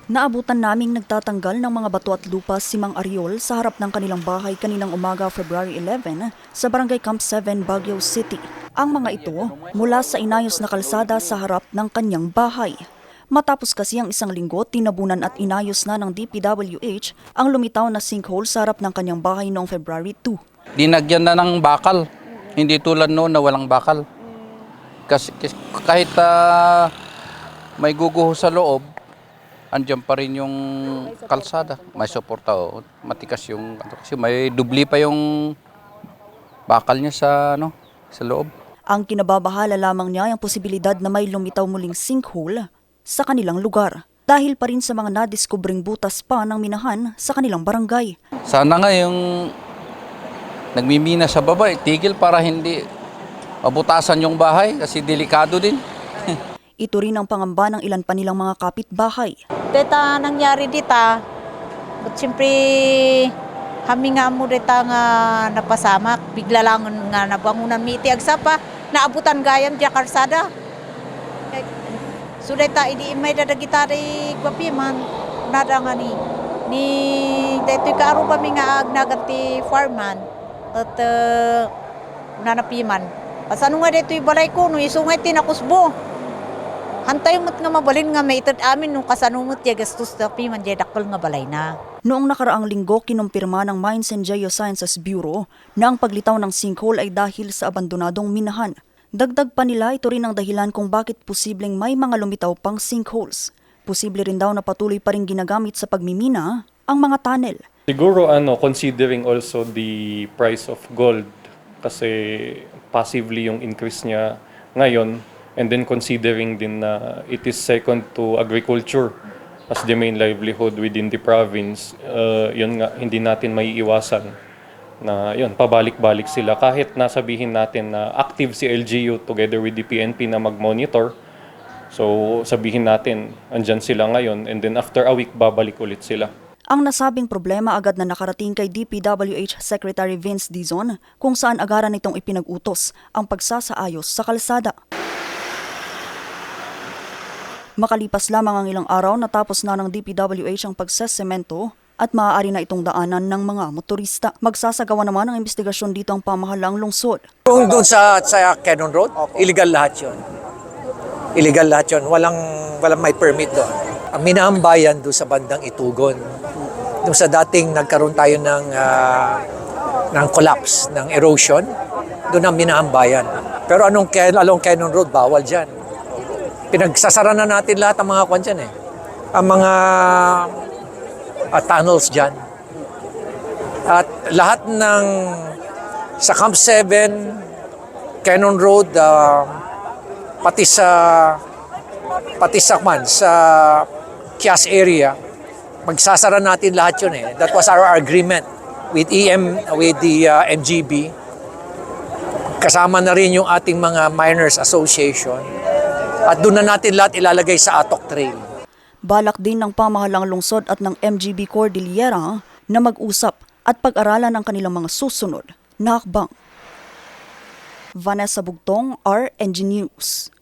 Naabutan naming nagtatanggal ng mga bato at lupa si Mang Ariol sa harap ng kanilang bahay kaninang umaga February 11 sa Barangay Camp 7, Baguio City. Ang mga ito mula sa inayos na kalsada sa harap ng kanyang bahay. Matapos kasi ang isang linggo, tinabunan at inayos na ng DPWH ang lumitaw na sinkhole sa harap ng kanyang bahay noong February 2. Dinagyan na ng bakal, hindi tulad noon na walang bakal. Kasi kahit may guguho sa loob, andyan pa rin yung kalsada. May suporta, matikas yung, kasi may dubli pa yung bakal niya sa loob. Ang kinababahala lamang niya ang posibilidad na may lumitaw muling sinkhole sa kanilang lugar dahil pa rin sa mga nadiskubring butas pa ng minahan sa kanilang barangay. Sana nga yung nagmimina sa baba, tigil para hindi mabutasan yung bahay kasi delikado din. Ito rin ang pangamba ng ilan pa nilang mga kapitbahay. Deta nangyari dita, but siyempre kami nga mo dita nga napasamak, bigla lang nga nabangunan miti agsapa, naabutan gayam di karsada. So deta idi may dadagitari kwapi man nada nga ni detoy kaaro kami nga agnaganti farman at nanapiman. Asano nga detoy balay ko no isungay tinakusbo. Hantay mo't nga mabalin nga may itad amin nung kasanumot ya gastos na piman di dakpal nga balay na. Noong nakaraang linggo, kinumpirma ng Mines and Geosciences Bureau na ang paglitaw ng sinkhole ay dahil sa abandonadong minahan. Dagdag pa nila, ito rin ang dahilan kung bakit posibleng may mga lumitaw pang sinkholes. Posible rin daw na patuloy pa rin ginagamit sa pagmimina ang mga tunnel. Siguro considering also the price of gold kasi passively yung increase niya ngayon. And then considering din na it is second to agriculture as the main livelihood within the province, yun nga, hindi natin maiiwasan na yun, pabalik-balik sila. Kahit nasabihin natin na active si LGU together with the PNP na mag-monitor, so sabihin natin, andyan sila ngayon and then after a week, babalik ulit sila. Ang nasabing problema agad na nakarating kay DPWH Secretary Vince Dizon kung saan agaran nitong ipinag-utos ang pagsasaayos sa kalsada. Makalipas lamang ang ilang araw natapos na ng DPWH ang pagsesemento at maaari na itong daanan ng mga motorista. Magsasagawa naman ng investigasyon dito ang pamahalaang lungsod. Kung doon sa Cannon Road, illegal lahat yun. Illegal lahat yun. Walang may permit doon. Ang minahambayan doon sa bandang Itugon. Doon sa dating nagkaroon tayo ng collapse, ng erosion, doon ang minahambayan. Pero along Cannon Road, bawal dyan. Pinagsasara na natin lahat ang mga kwan dyan eh. Ang mga tunnels dyan. At lahat ng sa Camp 7, Cannon Road, pati sa Kias area, magsasara natin lahat yun eh. That was our agreement with the MGB. Kasama na rin yung ating mga miners association. At doon na natin lahat ilalagay sa Atok Trail. Balak din ng pamahalang lungsod at ng MGB Cordillera na mag-usap at pag-aralan ang kanilang mga susunod na hakbang. Vanessa Bugtong, RNG News.